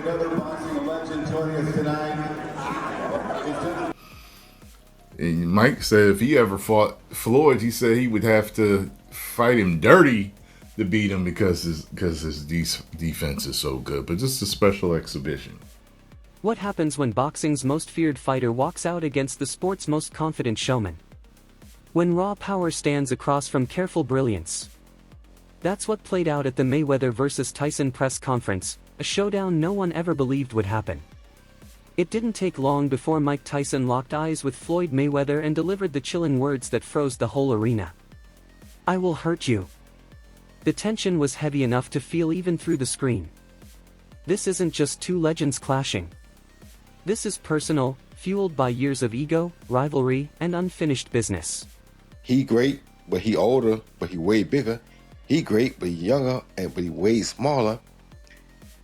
another boxing legend joining us tonight. And Mike said if he ever fought Floyd, he said he would have to fight him dirty to beat him because his defense is so good. But just a special exhibition. What happens when boxing's most feared fighter walks out against the sport's most confident showman? When raw power stands across from careful brilliance. That's what played out at the Mayweather vs. Tyson press conference, a showdown no one ever believed would happen. It didn't take long before Mike Tyson locked eyes with Floyd Mayweather and delivered the chilling words that froze the whole arena. "I will hurt you." The tension was heavy enough to feel even through the screen. This isn't just two legends clashing. This is personal, fueled by years of ego, rivalry, and unfinished business. He great, but he older, but he way bigger. He great, but he younger, but he way smaller.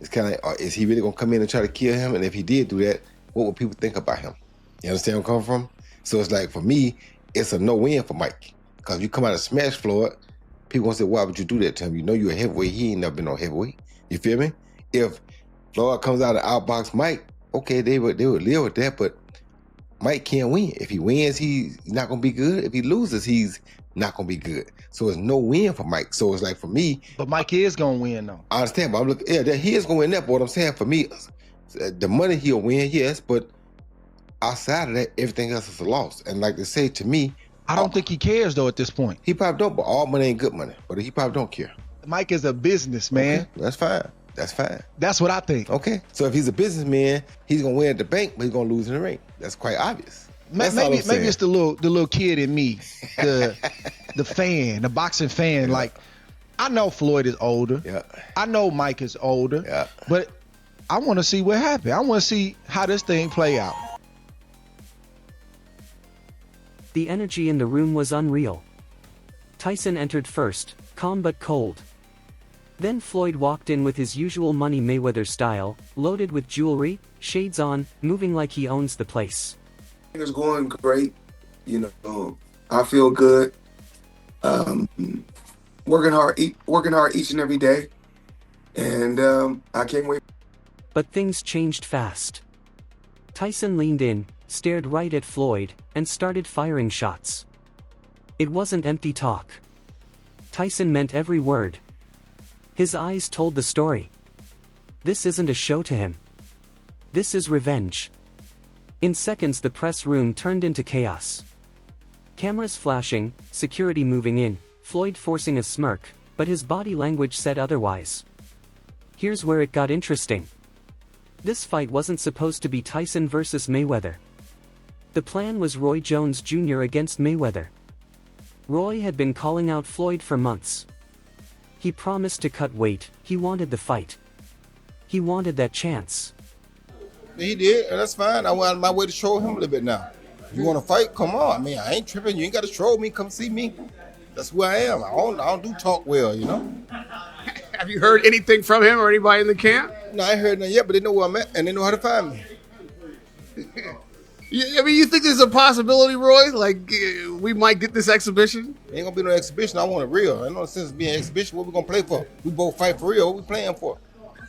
It's kind of like, is he really gonna come in and try to kill him? And if he did do that, what would people think about him? You understand where I'm coming from? So it's like, for me, it's a no-win for Mike. Because if you come out and smash Floyd, people gonna say, why would you do that to him? You know you're a heavyweight. He ain't never been no heavyweight. You feel me? If Floyd comes out and outbox Mike, okay, they would live with that, but Mike can't win. If he wins, he's not gonna be good. If he loses, he's not gonna be good. So it's no win for Mike. So it's like, for me, but Mike is gonna win though. I understand, but I'm looking, yeah, he is gonna win that. But what I'm saying, for me, the money he'll win, yes, but outside of that, everything else is a loss. And like they say to me, I don't think he cares though at this point. He probably don't, but all money ain't good money. But he probably don't care. Mike is a businessman. Okay, that's fine. That's fine. That's what I think. Okay, so if he's a businessman, he's gonna win at the bank, but he's gonna lose in the ring. That's quite obvious. Maybe it's the little kid in me, the fan, the boxing fan. Yeah. Like, I know Floyd is older. Yeah. I know Mike is older. Yeah. But I want to see what happened. I want to see how this thing play out. The energy in the room was unreal. Tyson entered first, calm but cold. Then Floyd walked in with his usual Money Mayweather style, loaded with jewelry, shades on, moving like he owns the place. It's going great. You know, I feel good. Working hard each and every day. And I can't wait. But things changed fast. Tyson leaned in, stared right at Floyd, and started firing shots. It wasn't empty talk. Tyson meant every word. His eyes told the story. This isn't a show to him. This is revenge. In seconds, the press room turned into chaos. Cameras flashing, security moving in, Floyd forcing a smirk, but his body language said otherwise. Here's where it got interesting. This fight wasn't supposed to be Tyson versus Mayweather. The plan was Roy Jones Jr. against Mayweather. Roy had been calling out Floyd for months. He promised to cut weight. He wanted the fight. He wanted that chance. He did, and that's fine. I went out of my way to show him a little bit now. If you want to fight, come on. I mean, I ain't tripping. You ain't got to troll me. Come see me. That's who I am. I don't do talk well, you know. Have you heard anything from him or anybody in the camp? No, I ain't heard nothing yet, but they know where I'm at, and they know how to find me. I mean, you think there's a possibility, Roy? Like, we might get this exhibition? Ain't gonna be no exhibition. I want it real. Ain't no sense being an exhibition. What we gonna play for? We both fight for real. What we playing for?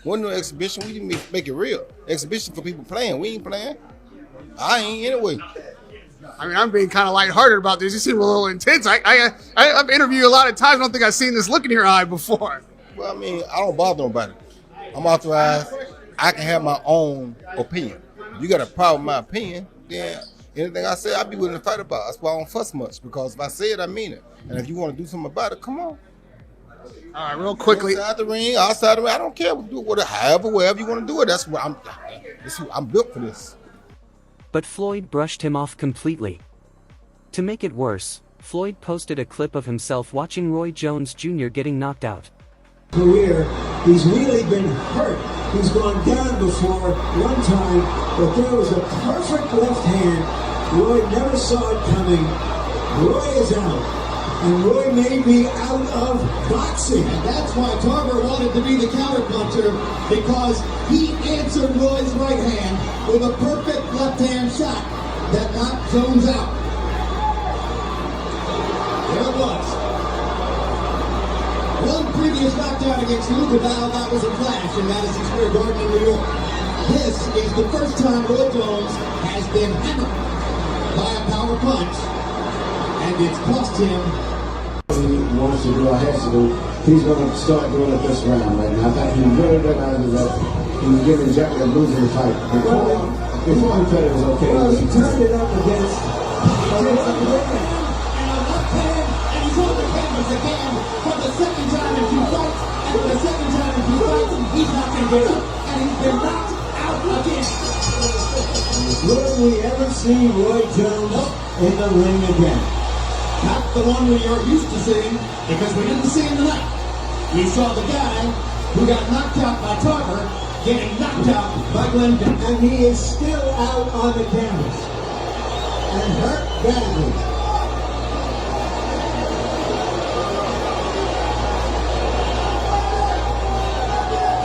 Wasn't no exhibition. We didn't make it real. Exhibition for people playing. We ain't playing. I ain't anyway. I mean, I'm being kind of lighthearted about this. You seem a little intense. I've interviewed you a lot of times. I don't think I've seen this look in your eye before. Well, I mean, I don't bother nobody. I'm authorized. I can have my own opinion. If you got a problem with my opinion, then anything I say, I'll be willing to fight about. That's why I don't fuss much, because if I say it, I mean it. And if you want to do something about it, come on. All right, real quickly. Inside the ring, outside the ring, I don't care. We'll do it wherever you want to do it. That's what I'm built for this. But Floyd brushed him off completely. To make it worse, Floyd posted a clip of himself watching Roy Jones Jr. getting knocked out. Career, he's really been hurt. He's gone down before one time, but there was a perfect left hand. Roy never saw it coming. Roy is out. And Roy may be out of boxing. And that's why Tarver wanted to be the counterpuncher, because he answered Roy's right hand with a perfect left-hand shot that knocked Jones out. There it was. One previous knockdown against Luca Val, that was a flash in Madison Square Garden in New York. This is the first time Roy Jones has been hammered by a power punch, and it's cost him. He wants to do or has to do. He's going to start doing it this round right now. I think he really realizes that he's giving Jackie a losing fight. Before he thought it was okay. Well, he turned it up against And he's on the canvas again for the second time in 2 fights. And for the second time in 2 fights, he's not going to get up. And he's been knocked out again. Will we ever see Roy Jones in the ring again? Not the one we are used to seeing, because we didn't see him tonight. We saw the guy who got knocked out by Tarver getting knocked out by Glenn. And he is still out on the canvas. And hurt badly.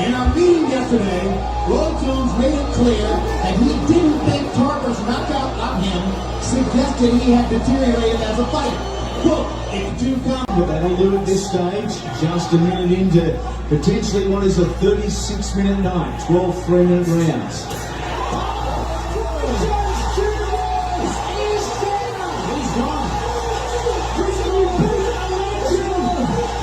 In our meeting yesterday, Roy Jones made it clear that he didn't think Tarver's knockout on him suggested he had deteriorated as a fighter. Quote, if two But that'll do at this stage. Just a minute into potentially what is a 36-minute night. 12 3-minute rounds. He's gone.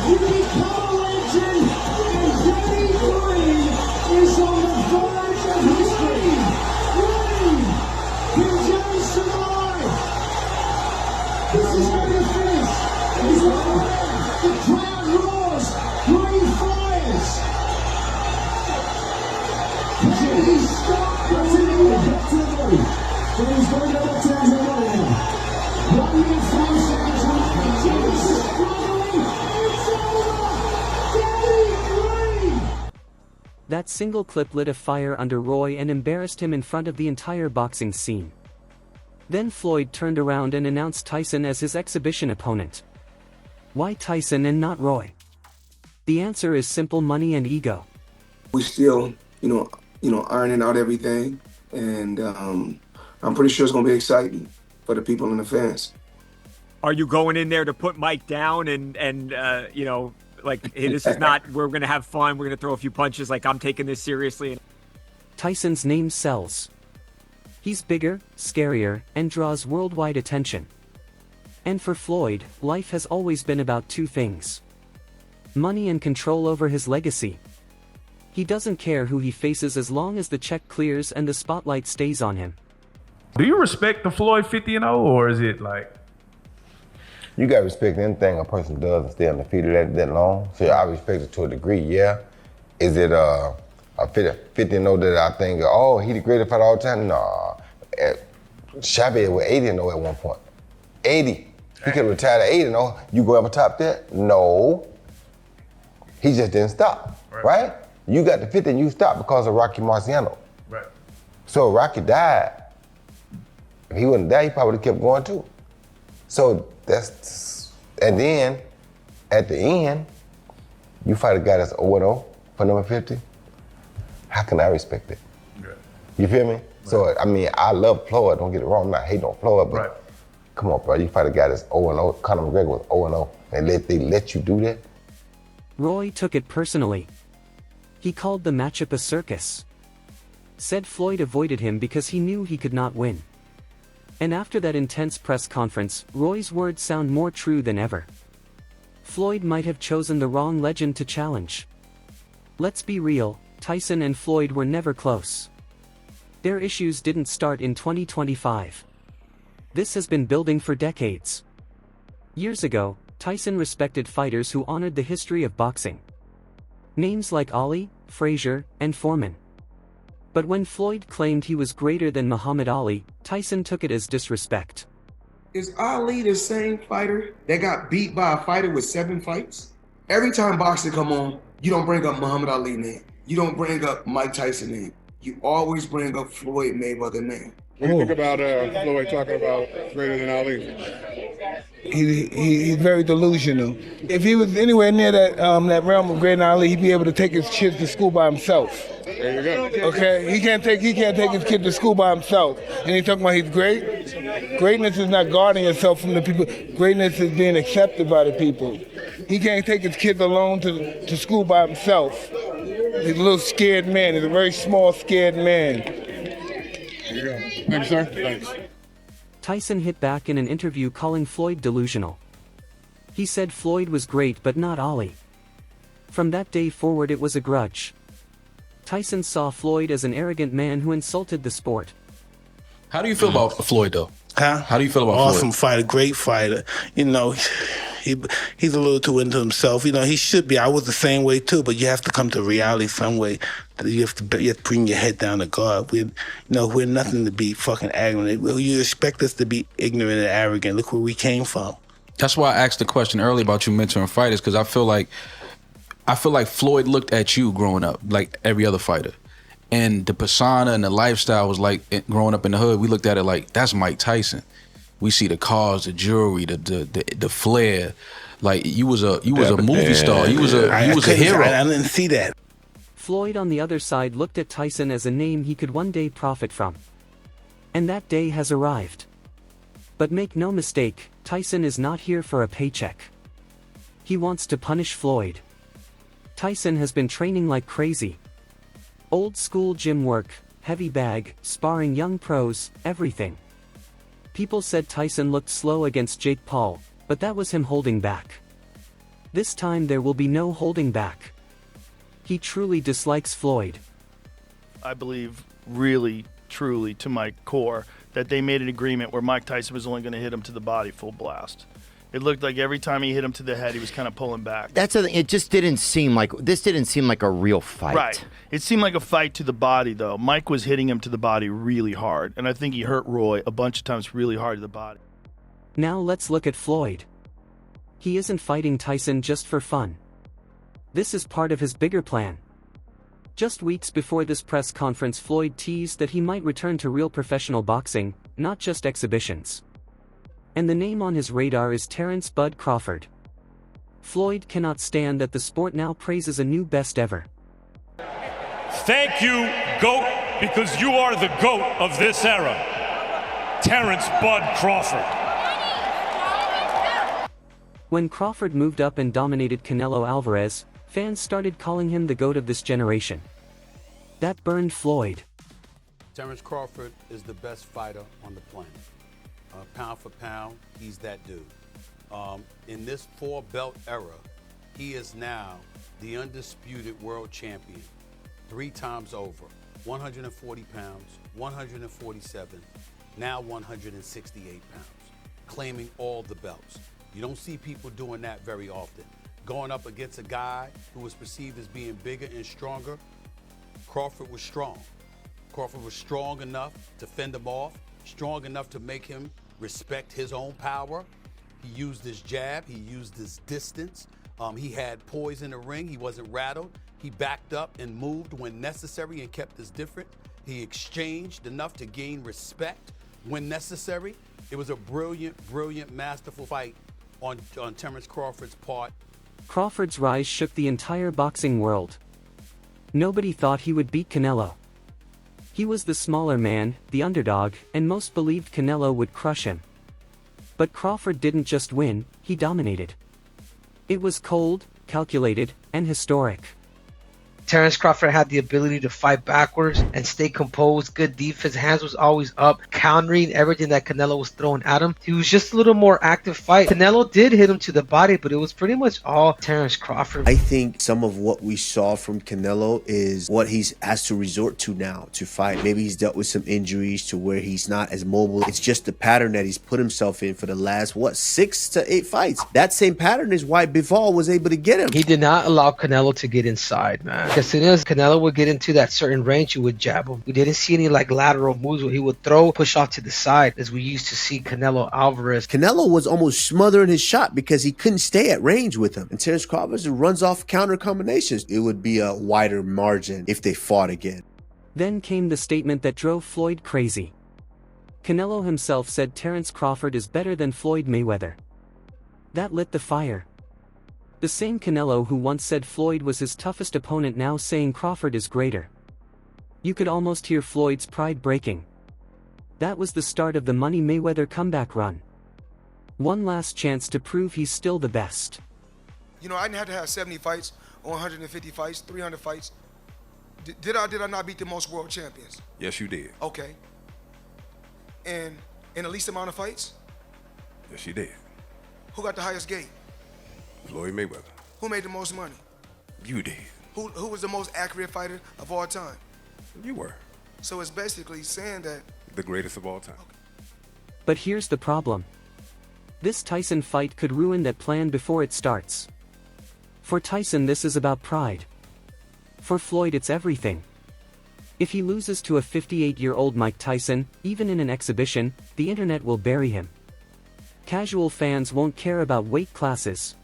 you become a legend, and Danny Green is on the verge of history. Green, can Jones survive? This is going to finish. He's on the ground. The crowd roars. Green fires. Can he stop Green? He's going to the 10 now. 1 minute 5 seconds left. James is struggling. It's over. Danny Green. That single clip lit a fire under Roy and embarrassed him in front of the entire boxing scene. Then Floyd turned around and announced Tyson as his exhibition opponent. Why Tyson and not Roy? The answer is simple: money and ego. We still, ironing out everything, and I'm pretty sure it's gonna be exciting for the people and the fans. Are you going in there to put Mike down and like, hey, this is not, we're gonna have fun, we're gonna throw a few punches, like, I'm taking this seriously? Tyson's name sells. He's bigger, scarier, and draws worldwide attention. And for Floyd, life has always been about two things: money and control over his legacy. He doesn't care who he faces as long as the check clears and the spotlight stays on him. Do you respect the Floyd 50-0, or is it like? You gotta respect anything a person does and stay undefeated that long. So I respect it to a degree, yeah. Is it a 50-0 that I think, oh, he the greatest fighter all the time? Nah. Chavez was 80-0 at one point. 80. He could retire at 80-0. You go ever top that? No. He just didn't stop, right? You got the 50 and you stopped because of Rocky Marciano. Right. So Rocky died. If he wouldn't die, he probably would have kept going too. So and then at the end, you fight a guy that's 0-0 for number 50. How can I respect it? Yeah. You feel me? Right. So, I mean, I love Floyd, don't get it wrong, I'm not hating on Floyd, but come on, bro, you fight a guy that's 0-0, Conor McGregor was 0-0, and they let you do that? Roy took it personally. He called the matchup a circus. Said Floyd avoided him because he knew he could not win. And after that intense press conference, Roy's words sound more true than ever. Floyd might have chosen the wrong legend to challenge. Let's be real, Tyson and Floyd were never close. Their issues didn't start in 2025. This has been building for decades. Years ago, Tyson respected fighters who honored the history of boxing. Names like Ali, Frazier, and Foreman. But when Floyd claimed he was greater than Muhammad Ali, Tyson took it as disrespect. Is Ali the same fighter that got beat by a fighter with 7 fights? Every time boxing come on, you don't bring up Muhammad Ali name. You don't bring up Mike Tyson name. You always bring up Floyd Mayweather name. What do you think about Floyd talking about greater than Ali? He's very delusional. If he was anywhere near that realm of greater than Ali, he'd be able to take his kids to school by himself. There you go. Okay, he can't take his kid to school by himself. And he's talking about he's great. Greatness is not guarding yourself from the people. Greatness is being accepted by the people. He can't take his kids alone to school by himself. He's a little scared man. He's a very small, scared man. There you go. Thanks, sir. Thanks. Tyson hit back in an interview calling Floyd delusional. He said Floyd was great but not Ali. From that day forward it was a grudge. Tyson saw Floyd as an arrogant man who insulted the sport. How do you feel about Floyd, though? Huh? How do you feel about Awesome Floyd? fighter, great fighter. You know, he's a little too into himself. You know, he should be. I was the same way too, but you have to come to reality some way. You have to bring your head down to God. We're nothing to be fucking arrogant. You expect us to be ignorant and arrogant. Look where we came from. That's why I asked the question earlier about you mentoring fighters, because I feel like Floyd looked at you growing up like every other fighter. And the persona and the lifestyle was like, growing up in the hood, we looked at it like, that's Mike Tyson. We see the cars, the jewelry, the flair. Like you was a movie star. You was a hero. I didn't see that. Floyd on the other side looked at Tyson as a name he could one day profit from. And that day has arrived. But make no mistake, Tyson is not here for a paycheck. He wants to punish Floyd. Tyson has been training like crazy. Old school gym work, heavy bag, sparring young pros, everything. People said Tyson looked slow against Jake Paul, but that was him holding back. This time there will be no holding back. He truly dislikes Floyd. I believe really, truly to my core that they made an agreement where Mike Tyson was only going to hit him to the body full blast. It looked like every time he hit him to the head, he was kind of pulling back. That's the thing. It just didn't seem like a real fight. Right. It seemed like a fight to the body, though. Mike was hitting him to the body really hard, and I think he hurt Roy a bunch of times really hard to the body. Now let's look at Floyd. He isn't fighting Tyson just for fun. This is part of his bigger plan. Just weeks before this press conference, Floyd teased that he might return to real professional boxing, not just exhibitions. And the name on his radar is Terrence "Bud" Crawford. Floyd cannot stand that the sport now praises a new best ever. Thank you, GOAT, because you are the GOAT of this era. Terrence "Bud" Crawford. When Crawford moved up and dominated Canelo Alvarez, fans started calling him the GOAT of this generation. That burned Floyd. Terrence Crawford is the best fighter on the planet. Pound for pound, he's that dude. In this 4-belt era, he is now the undisputed world champion 3 times over. 140 pounds, 147, now 168 pounds, claiming all the belts. You don't see people doing that very often. Going up against a guy who was perceived as being bigger and stronger, Crawford was strong. Crawford was strong enough to fend him off, strong enough to make him respect his own power. He used his jab, he used his distance. He had poise in the ring, he wasn't rattled. He backed up and moved when necessary and kept his different. He exchanged enough to gain respect when necessary. It was a brilliant, brilliant, masterful fight on Terrence Crawford's part. Crawford's rise shook the entire boxing world. Nobody thought he would beat Canelo. He was the smaller man, the underdog, and most believed Canelo would crush him. But Crawford didn't just win, he dominated. It was cold, calculated, and historic. Terrence Crawford had the ability to fight backwards and stay composed, good defense, hands was always up, countering everything that Canelo was throwing at him. He was just a little more active fight. Canelo did hit him to the body, but it was pretty much all Terrence Crawford. I think some of what we saw from Canelo is what he's has to resort to now to fight. Maybe he's dealt with some injuries to where he's not as mobile. It's just the pattern that he's put himself in for the last, 6 to 8 fights. That same pattern is why Bivol was able to get him. He did not allow Canelo to get inside, man. As soon as Canelo would get into that certain range, he would jab him. We didn't see any lateral moves where he would throw, push off to the side, as we used to see Canelo Alvarez. Canelo was almost smothering his shot because he couldn't stay at range with him. And Terrence Crawford runs off counter combinations. It would be a wider margin if they fought again. Then came the statement that drove Floyd crazy. Canelo himself said Terrence Crawford is better than Floyd Mayweather. That lit the fire. The same Canelo who once said Floyd was his toughest opponent now saying Crawford is greater. You could almost hear Floyd's pride breaking. That was the start of the Money Mayweather comeback run. One last chance to prove he's still the best. You know, I didn't have to have 70 fights or 150 fights, 300 fights. Did I not beat the most world champions? Yes, you did. Okay. And in the least amount of fights? Yes, you did. Who got the highest gate? Floyd Mayweather. Who made the most money? You did. Who was the most accurate fighter of all time? You were. So it's basically saying that the greatest of all time. But here's the problem. This Tyson fight could ruin that plan before it starts. For Tyson, this is about pride. For Floyd, it's everything. If he loses to a 58-year-old Mike Tyson, even in an exhibition, the internet will bury him. Casual fans won't care about weight classes.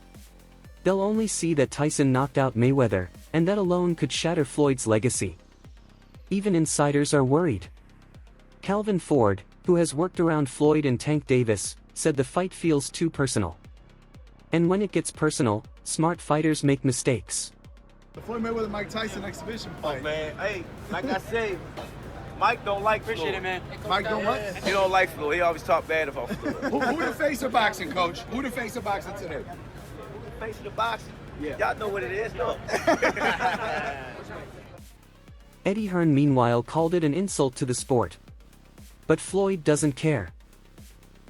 They'll only see that Tyson knocked out Mayweather, and that alone could shatter Floyd's legacy. Even insiders are worried. Calvin Ford, who has worked around Floyd and Tank Davis, said the fight feels too personal. And when it gets personal, smart fighters make mistakes. The Floyd Mayweather Mike Tyson exhibition fight. Oh, man, hey, like I said, Mike don't like Floyd. Appreciate it, man. Mike don't what? He don't like Floyd. He always talk bad about Floyd. Who the face of boxing, coach? Who the face of boxing today? The face of the boxing? Yeah. Y'all know what it is, no? Eddie Hearn meanwhile called it an insult to the sport. But Floyd doesn't care.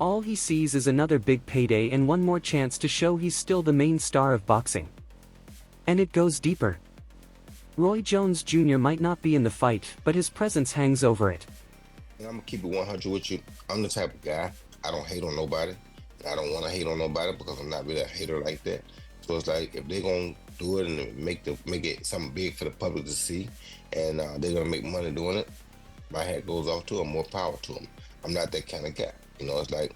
All he sees is another big payday and one more chance to show he's still the main star of boxing. And it goes deeper. Roy Jones Jr. might not be in the fight, but his presence hangs over it. I'm gonna keep it 100 with you. I'm the type of guy, I don't hate on nobody. I don't want to hate on nobody because I'm not really a hater like that. So it's like, if they're gonna do it and make it something big for the public to see, and they're gonna make money doing it, my hat goes off to them, more power to them. I'm not that kind of guy. You know, it's like,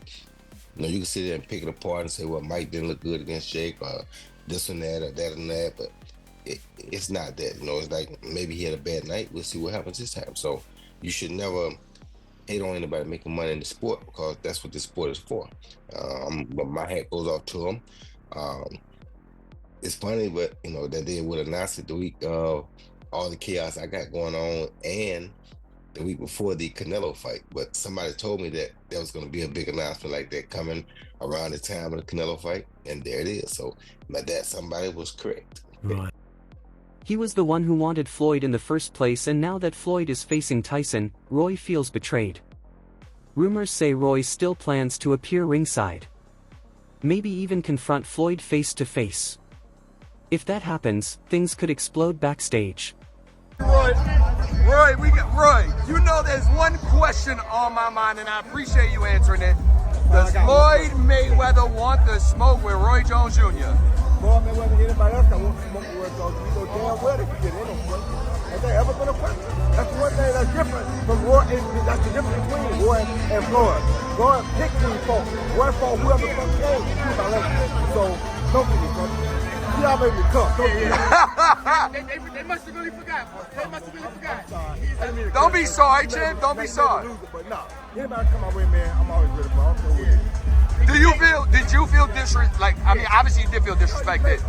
you know, you can sit there and pick it apart and say, well, Mike didn't look good against Jake, or this and that, or that and that, but it's not that. You know, it's like, maybe he had a bad night. We'll see what happens this time. So you should never hate on anybody making money in the sport, because that's what this sport is for. But my hat goes off to him. It's funny, but, you know, that they would announce it the week of all the chaos I got going on, and the week before the Canelo fight. But somebody told me that there was going to be a big announcement like that coming around the time of the Canelo fight, and there it is. So that somebody was correct. Right. He was the one who wanted Floyd in the first place, and now that Floyd is facing Tyson, Roy feels betrayed. Rumors say Roy still plans to appear ringside. Maybe even confront Floyd face to face. If that happens, things could explode backstage. Roy, you know there's one question on my mind, and I appreciate you answering it. Does Floyd Mayweather want the smoke with Roy Jones Jr.? Floyd Mayweather, anybody else that wants to smoke with Roy Jones, you know damn well if you get in on one. Has there ever been a question? That's one thing that's different from Roy. That's the difference between Roy and Floyd. Roy picked who he fought. Roy fought whoever the fuck came. So, don't get me, brother. You all made me cook. They must have really forgot. Don't be sorry, champ. Don't be sorry. But no, anybody come my way, man, I'm always ready for it. Did you feel disrespect? Like, I mean, obviously you did feel disrespected.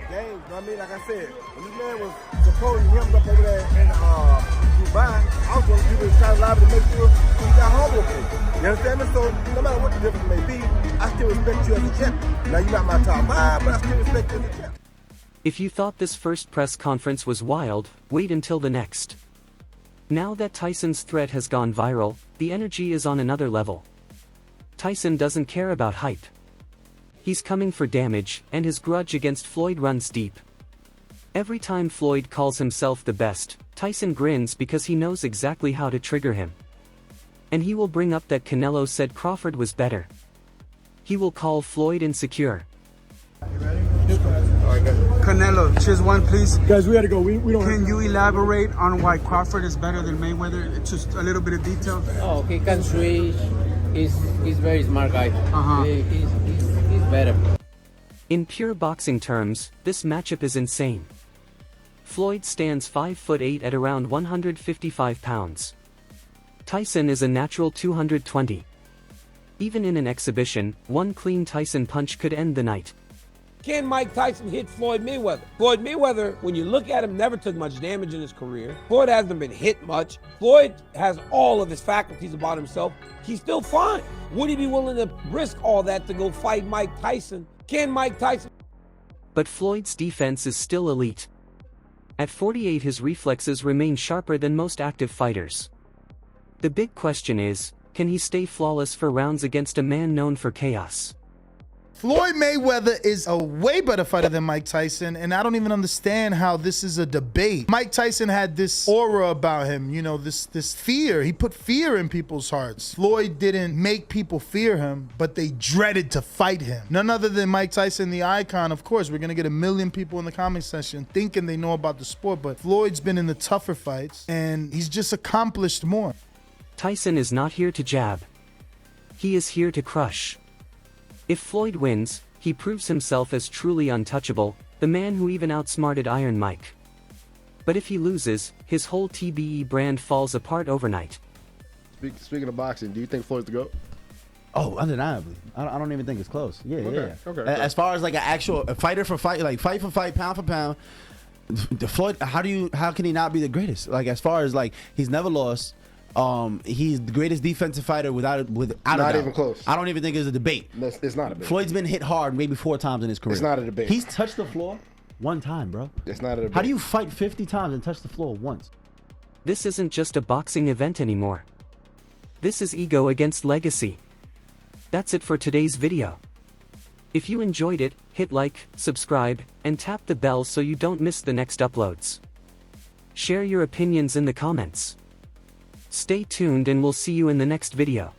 Games, I mean, like I said, when this man was supposedly hemmed up over there in Dubai, I was going to do this kind of live to make sure he got humble for you. You understand me? So no matter what the difference may be, I still respect you as a champion. Now you're not my top 5, but I still respect you as a champion. If you thought this first press conference was wild, wait until the next. Now that Tyson's threat has gone viral, the energy is on another level. Tyson doesn't care about hype. He's coming for damage, and his grudge against Floyd runs deep. Every time Floyd calls himself the best, Tyson grins because he knows exactly how to trigger him. And he will bring up that Canelo said Crawford was better. He will call Floyd insecure. Canelo, choose one, please. Guys, we gotta go. We don't. Can you elaborate on why Crawford is better than Mayweather? Just a little bit of detail. Oh, he can switch. He's very smart guy. He's better. In pure boxing terms, this matchup is insane. Floyd stands 5'8" at around 155 pounds. Tyson is a natural 220. Even in an exhibition, one clean Tyson punch could end the night. Can Mike Tyson hit Floyd Mayweather? Floyd Mayweather, when you look at him, never took much damage in his career. Floyd hasn't been hit much. Floyd has all of his faculties about himself. He's still fine. Would he be willing to risk all that to go fight Mike Tyson? Can Mike Tyson? But Floyd's defense is still elite. At 48, his reflexes remain sharper than most active fighters. The big question is, can he stay flawless for rounds against a man known for chaos? Floyd Mayweather is a way better fighter than Mike Tyson, and I don't even understand how this is a debate. Mike Tyson had this aura about him, you know, this fear. He put fear in people's hearts. Floyd didn't make people fear him, but they dreaded to fight him. None other than Mike Tyson, the icon. Of course, we're going to get 1 million people in the comment section thinking they know about the sport, but Floyd's been in the tougher fights, and he's just accomplished more. Tyson is not here to jab. He is here to crush. If Floyd wins, he proves himself as truly untouchable, the man who even outsmarted Iron Mike. But if he loses, his whole TBE brand falls apart overnight. Speaking of boxing, do you think Floyd's the GOAT? Oh, undeniably. I don't even think it's close. Yeah, Okay, yeah. okay. As far as like an actual fighter for fight, like fight for fight, pound for pound, the Floyd, how can he not be the greatest? Like as far as like he's never lost. He's the greatest defensive fighter without a doubt. Even close. I don't even think it's a debate. It's not a debate. Floyd's been hit hard maybe 4 times in his career. It's not a debate. He's touched the floor 1 time, bro. It's not a debate. How do you fight 50 times and touch the floor once? This isn't just a boxing event anymore. This is ego against legacy. That's it for today's video. If you enjoyed it, hit like, subscribe, and tap the bell so you don't miss the next uploads. Share your opinions in the comments. Stay tuned and we'll see you in the next video.